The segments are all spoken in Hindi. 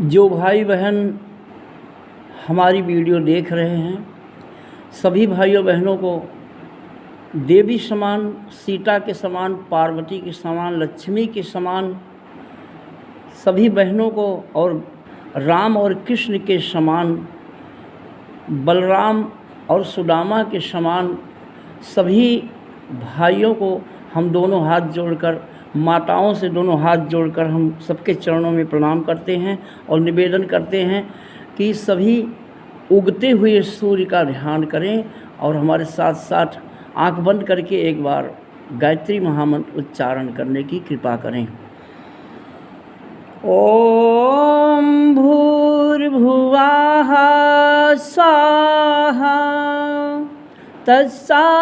जो भाई बहन हमारी वीडियो देख रहे हैं, सभी भाइयों बहनों को देवी समान, सीता के समान, पार्वती के समान, लक्ष्मी के समान सभी बहनों को और राम और कृष्ण के समान, बलराम और सुदामा के समान सभी भाइयों को हम दोनों हाथ जोड़कर, माताओं से दोनों हाथ जोड़कर हम सबके चरणों में प्रणाम करते हैं और निवेदन करते हैं कि सभी उगते हुए सूर्य का ध्यान करें और हमारे साथ साथ आंख बंद करके एक बार गायत्री महामंत्र उच्चारण करने की कृपा करें। ओम भूर्भुवः स्वाहा तत्सवितुर्वरेण्यं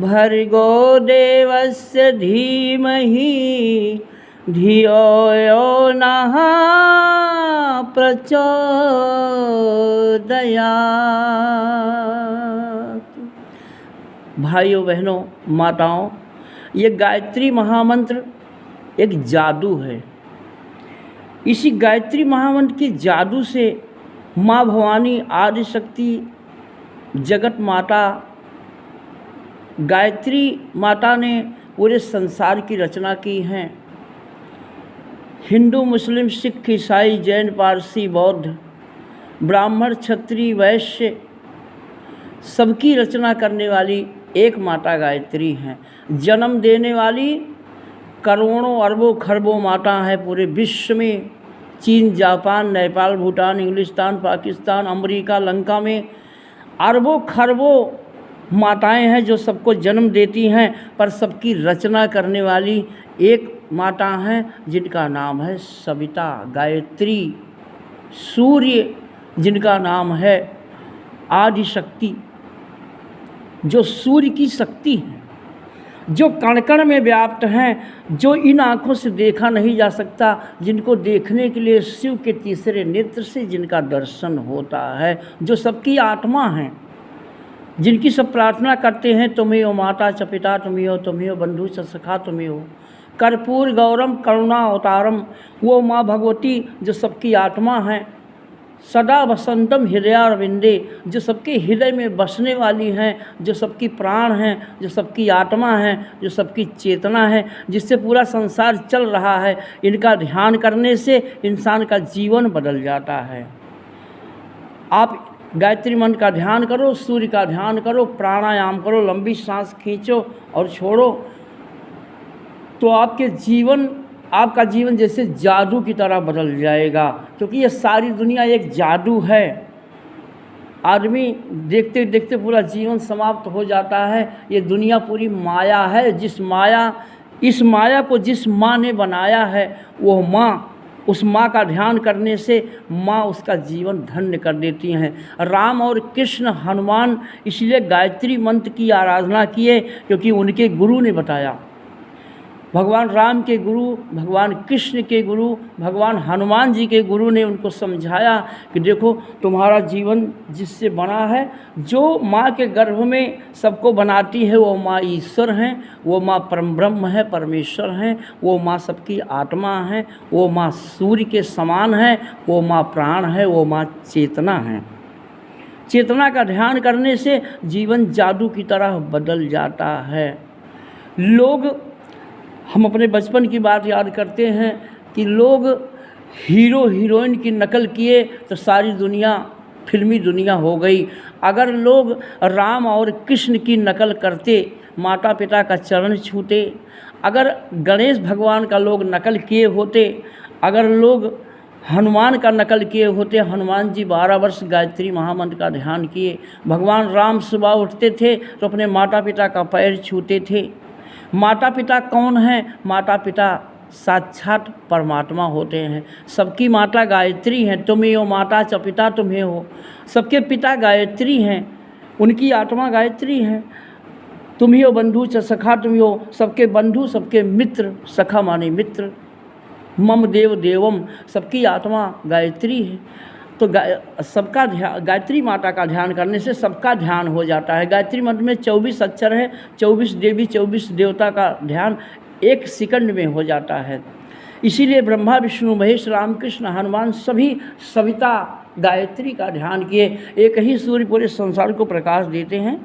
भर्गो देवस्य धीमहि धियो यो नः प्रचोदयात्। भाइयों बहनों माताओं, ये गायत्री महामंत्र एक जादू है। इसी गायत्री महामंत्र के जादू से माँ भवानी आदि शक्ति जगत माता गायत्री माता ने पूरे संसार की रचना की है। हिंदू, मुस्लिम, सिख, ईसाई, जैन, पारसी, बौद्ध, ब्राह्मण, क्षत्रिय, वैश्य सबकी रचना करने वाली एक माता गायत्री हैं। जन्म देने वाली करोड़ों अरबों खरबों माता है पूरे विश्व में। चीन, जापान, नेपाल, भूटान, इंग्लिस्तान, पाकिस्तान, अमेरिका, लंका में अरबों खरबों माताएं हैं जो सबको जन्म देती हैं, पर सबकी रचना करने वाली एक माता हैं जिनका नाम है सविता, गायत्री। सूर्य जिनका नाम है आदि शक्ति, जो सूर्य की शक्ति है, जो कण कण में व्याप्त हैं, जो इन आँखों से देखा नहीं जा सकता, जिनको देखने के लिए शिव के तीसरे नेत्र से जिनका दर्शन होता है, जो सबकी आत्मा हैं, जिनकी सब प्रार्थना करते हैं तुम्हें हो माता च पिता तुम्हें हो बंधु च सखा तुम्हें हो, कर्पूर गौरम करुणा अवतारम, वो माँ भगवती जो सबकी आत्मा हैं, सदा वसंतम हृदयारविंदे जो सबके हृदय में बसने वाली हैं, जो सबकी प्राण हैं, जो सबकी आत्मा हैं, जो सबकी चेतना है, जिससे पूरा संसार चल रहा है। इनका ध्यान करने से इंसान का जीवन बदल जाता है। आप गायत्री मंत्र का ध्यान करो, सूर्य का ध्यान करो, प्राणायाम करो, लंबी सांस खींचो और छोड़ो, तो आपका जीवन जैसे जादू की तरह बदल जाएगा। क्योंकि ये सारी दुनिया एक जादू है। आदमी देखते देखते पूरा जीवन समाप्त हो जाता है। ये दुनिया पूरी माया है। इस माया को जिस माँ ने बनाया है, वो माँ, उस माँ का ध्यान करने से माँ उसका जीवन धन्य कर देती हैं। राम और कृष्ण, हनुमान इसलिए गायत्री मंत्र की आराधना किए क्योंकि उनके गुरु ने बताया। भगवान राम के गुरु, भगवान कृष्ण के गुरु, भगवान हनुमान जी के गुरु ने उनको समझाया कि देखो तुम्हारा जीवन जिससे बना है, जो माँ के गर्भ में सबको बनाती है वो माँ ईश्वर हैं, वो माँ परम ब्रह्म है, परमेश्वर हैं, वो माँ सबकी आत्मा है, वो माँ सूर्य के समान है, वो माँ प्राण है, वो माँ चेतना है। चेतना का ध्यान करने से जीवन जादू की तरह बदल जाता है। हम अपने बचपन की बात याद करते हैं कि लोग हीरो हीरोइन की नकल किए तो सारी दुनिया फिल्मी दुनिया हो गई। अगर लोग राम और कृष्ण की नकल करते, माता पिता का चरण छूते, अगर गणेश भगवान का लोग नकल किए होते, अगर लोग हनुमान का नकल किए होते, हनुमान जी 12 वर्ष गायत्री महामंत्र का ध्यान किए। भगवान राम सुबह उठते थे तो अपने माता पिता का पैर छूते थे। माता पिता कौन हैं? माता पिता साक्षात परमात्मा होते हैं। सबकी माता गायत्री हैं। तुम्हें हो माता च पिता तुम्हें हो, सबके पिता गायत्री हैं, उनकी आत्मा गायत्री है। तुम्हें हो बंधु च सखा तुम्हें हो, सबके बंधु, सबके मित्र, सखा माने मित्र, मम देव देवम, सबकी आत्मा गायत्री है। तो सबका ध्यान, गायत्री माता का ध्यान करने से सबका ध्यान हो जाता है। गायत्री मंत्र में 24 अक्षर है, 24 देवी 24 देवता का ध्यान 1 सेकंड में हो जाता है। इसीलिए ब्रह्मा विष्णु महेश रामकृष्ण हनुमान सभी सविता गायत्री का ध्यान किए। एक ही सूर्य पूरे संसार को प्रकाश देते हैं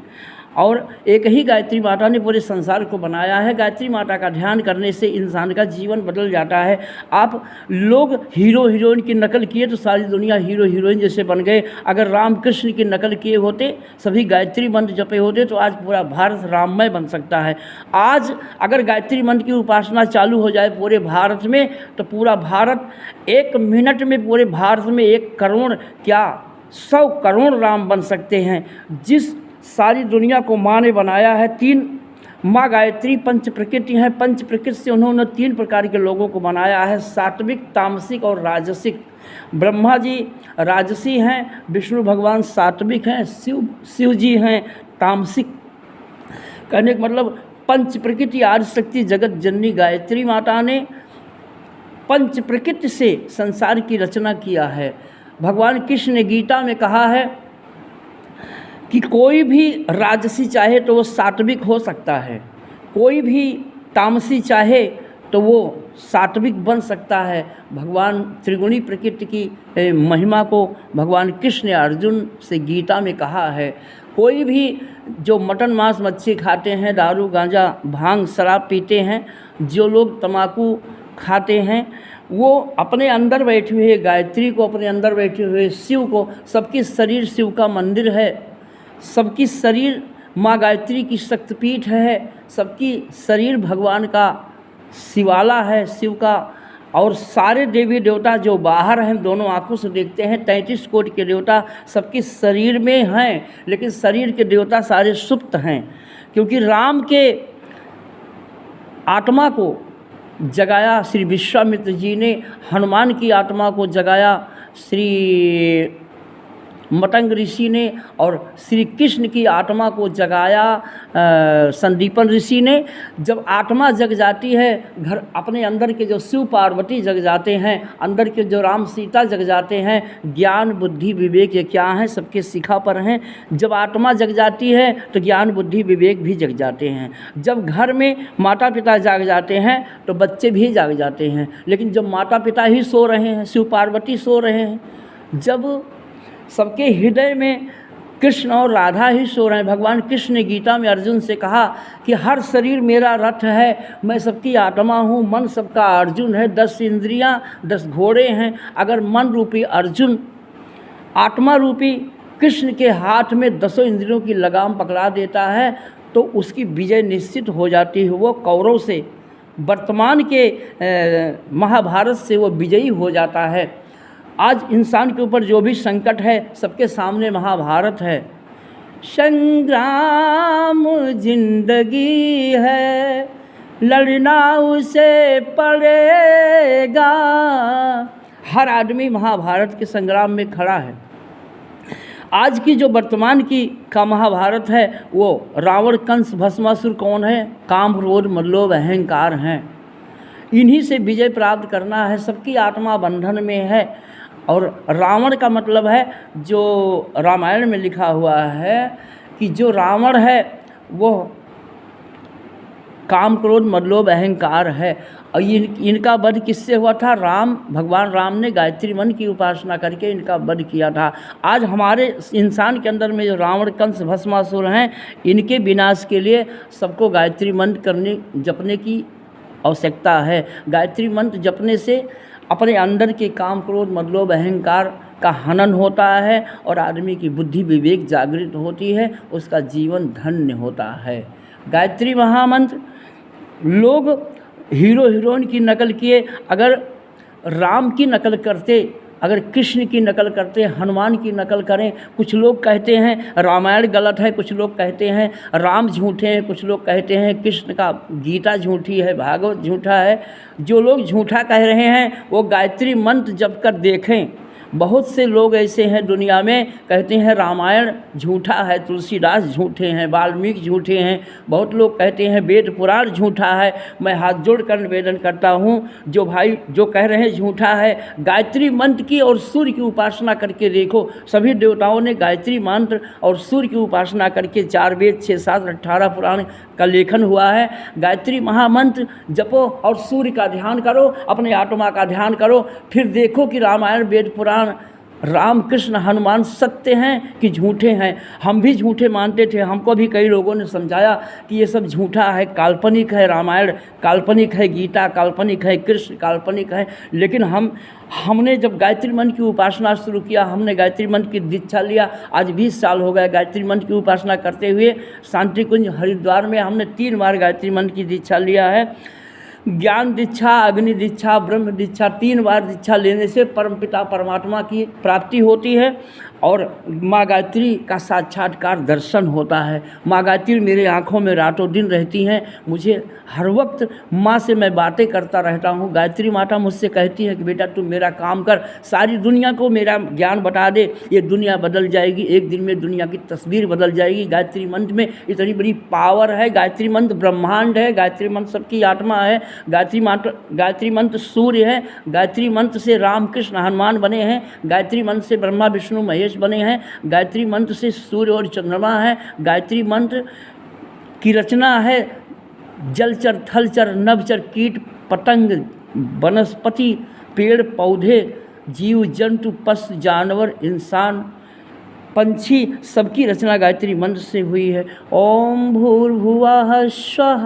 और एक ही गायत्री माता ने पूरे संसार को बनाया है। गायत्री माता का ध्यान करने से इंसान का जीवन बदल जाता है। आप लोग हीरो हीरोइन की नकल किए तो सारी दुनिया हीरो हीरोइन जैसे बन गए। अगर रामकृष्ण की नकल किए होते, सभी गायत्री मंत्र जपे होते तो आज पूरा भारत राममय बन सकता है। आज अगर गायत्री मंत्र की उपासना चालू हो जाए पूरे भारत में तो पूरा भारत 1 मिनट में, पूरे भारत में 1 करोड़ क्या 100 करोड़ राम बन सकते हैं। जिस सारी दुनिया को माँ ने बनाया है, 3 माँ गायत्री पंच प्रकृति हैं। पंच प्रकृति से उन्होंने 3 प्रकार के लोगों को बनाया है, सात्विक, तामसिक और राजसिक। ब्रह्मा जी राजसी हैं, विष्णु भगवान सात्विक हैं, शिव जी हैं तामसिक। कहने का मतलब पंच प्रकृति आदि शक्ति जगत जननी गायत्री माता ने पंच प्रकृति से संसार की रचना किया है। भगवान कृष्ण ने गीता में कहा है कि कोई भी राजसी चाहे तो वो सात्विक हो सकता है, कोई भी तामसी चाहे तो वो सात्विक बन सकता है। भगवान त्रिगुणी प्रकृति की महिमा को भगवान कृष्ण ने अर्जुन से गीता में कहा है। कोई भी जो मटन मांस मच्छी खाते हैं, दारू गांजा भांग शराब पीते हैं, जो लोग तम्बाकू खाते हैं, वो अपने अंदर बैठे हुए गायत्री को, अपने अंदर बैठे हुए शिव को, सबकी शरीर शिव का मंदिर है, सबकी शरीर माँ गायत्री की शक्तिपीठ है, सबकी शरीर भगवान का शिवाला है, शिव का। और सारे देवी देवता जो बाहर हैं, दोनों आंखों से देखते हैं, 33 कोटि के देवता सबके शरीर में हैं, लेकिन शरीर के देवता सारे सुप्त हैं। क्योंकि राम के आत्मा को जगाया श्री विश्वामित्र जी ने, हनुमान की आत्मा को जगाया श्री मतंग ऋषि ने, और श्री कृष्ण की आत्मा को जगाया संदीपन ऋषि ने। जब आत्मा जग जाती है, घर अपने अंदर के जो शिव पार्वती जग जाते हैं, अंदर के जो राम सीता जग जाते हैं, ज्ञान बुद्धि विवेक ये क्या हैं, सबके शिखा पर हैं। जब आत्मा जग जाती है तो ज्ञान बुद्धि विवेक भी जग जाते हैं। जब घर में माता पिता जाग जाते हैं तो बच्चे भी जाग जाते हैं। लेकिन जब माता पिता ही सो रहे हैं, शिव पार्वती सो रहे हैं, जब सबके हृदय में कृष्ण और राधा ही सो रहे हैं। भगवान कृष्ण ने गीता में अर्जुन से कहा कि हर शरीर मेरा रथ है, मैं सबकी आत्मा हूँ, मन सबका अर्जुन है, 10 इंद्रियाँ 10 घोड़े हैं। अगर मन रूपी अर्जुन आत्मा रूपी कृष्ण के हाथ में 10 इंद्रियों की लगाम पकड़ा देता है तो उसकी विजय निश्चित हो जाती है। वो कौरव से, वर्तमान के महाभारत से वो विजयी हो जाता है। आज इंसान के ऊपर जो भी संकट है, सबके सामने महाभारत है। संग्राम जिंदगी है, लड़ना उसे पड़ेगा। हर आदमी महाभारत के संग्राम में खड़ा है। आज की जो वर्तमान की का महाभारत है वो रावण कंस भस्मासुर कौन है? काम क्रोध मद लोभ अहंकार हैं। इन्हीं से विजय प्राप्त करना है। सबकी आत्मा बंधन में है। और रावण का मतलब है, जो रामायण में लिखा हुआ है कि जो रावण है वो काम क्रोध मद लोभ अहंकार है। और इनका वध किससे हुआ था? भगवान राम ने गायत्री मंत्र की उपासना करके इनका वध किया था। आज हमारे इंसान के अंदर में जो रावण कंस भस्मासुर हैं, इनके विनाश के लिए सबको गायत्री मंत्र जपने की आवश्यकता है। गायत्री मंत्र जपने से अपने अंदर के काम क्रोध मद लोभ अहंकार का हनन होता है और आदमी की बुद्धि विवेक जागृत होती है, उसका जीवन धन्य होता है। गायत्री महामंत्र लोग हीरो हीरोइन की नकल किए, अगर राम की नकल करते, अगर कृष्ण की नकल करते, हनुमान की नकल करें। कुछ लोग कहते हैं रामायण गलत है, कुछ लोग कहते हैं राम झूठे हैं, कुछ लोग कहते हैं कृष्ण का गीता झूठी है, भागवत झूठा है। जो लोग झूठा कह रहे हैं वो गायत्री मंत्र जप कर देखें। बहुत से लोग ऐसे हैं दुनिया में, कहते हैं रामायण झूठा है, तुलसीदास झूठे हैं, वाल्मीकि झूठे हैं, बहुत लोग कहते हैं वेद पुराण झूठा है। मैं हाथ जोड़कर निवेदन करता हूँ, जो भाई जो कह रहे हैं झूठा है, गायत्री मंत्र की और सूर्य की उपासना करके देखो। सभी देवताओं ने गायत्री मंत्र और सूर्य की उपासना करके 4 वेद 6 7 18 पुराण का लेखन हुआ है। गायत्री महामंत्र जपो और सूर्य का ध्यान करो, अपने आत्मा का ध्यान करो, फिर देखो कि रामायण वेद पुराण राम कृष्ण हनुमान सत्य हैं कि झूठे हैं। हम भी झूठे मानते थे, हमको भी कई लोगों ने समझाया कि ये सब झूठा है, काल्पनिक है, रामायण काल्पनिक है, गीता काल्पनिक है, कृष्ण काल्पनिक है। लेकिन हमने जब गायत्री मंत्र की उपासना शुरू किया, हमने गायत्री मंत्र की दीक्षा लिया। आज 20 साल हो गए गायत्री मंत्र की उपासना करते हुए। शांति कुंज हरिद्वार में हमने 3 बार गायत्री मंत्र की दीक्षा लिया है। ज्ञान दीक्षा, अग्नि दीक्षा, ब्रह्म दीक्षा, 3 बार दीक्षा लेने से परमपिता परमात्मा की प्राप्ति होती है और माँ गायत्री का साक्षात्कार दर्शन होता है। माँ गायत्री मेरे आँखों में रातों दिन रहती हैं। मुझे हर वक्त माँ से मैं बातें करता रहता हूँ। गायत्री माता मुझसे कहती है कि बेटा तू मेरा काम कर, सारी दुनिया को मेरा ज्ञान बता दे, ये दुनिया बदल जाएगी, एक दिन में दुनिया की तस्वीर बदल जाएगी। गायत्री मंत्र में इतनी बड़ी पावर है। गायत्री मंत्र ब्रह्मांड है, गायत्री मंत्र सबकी आत्मा है, गायत्री मंत्र सूर्य है, गायत्री मंत्र से राम कृष्ण हनुमान बने हैं, गायत्री मंत्र से ब्रह्मा विष्णु महेश बने हैं, गायत्री मंत्र से सूर्य और चंद्रमा है। गायत्री मंत्र की रचना है जलचर, थलचर, नभचर, कीट पतंग, वनस्पति, पेड़ पौधे, जीव जंतु, पशु जानवर, इंसान, पंछी, सबकी रचना गायत्री मंत्र से हुई है। ओम भूर्भुवः स्वः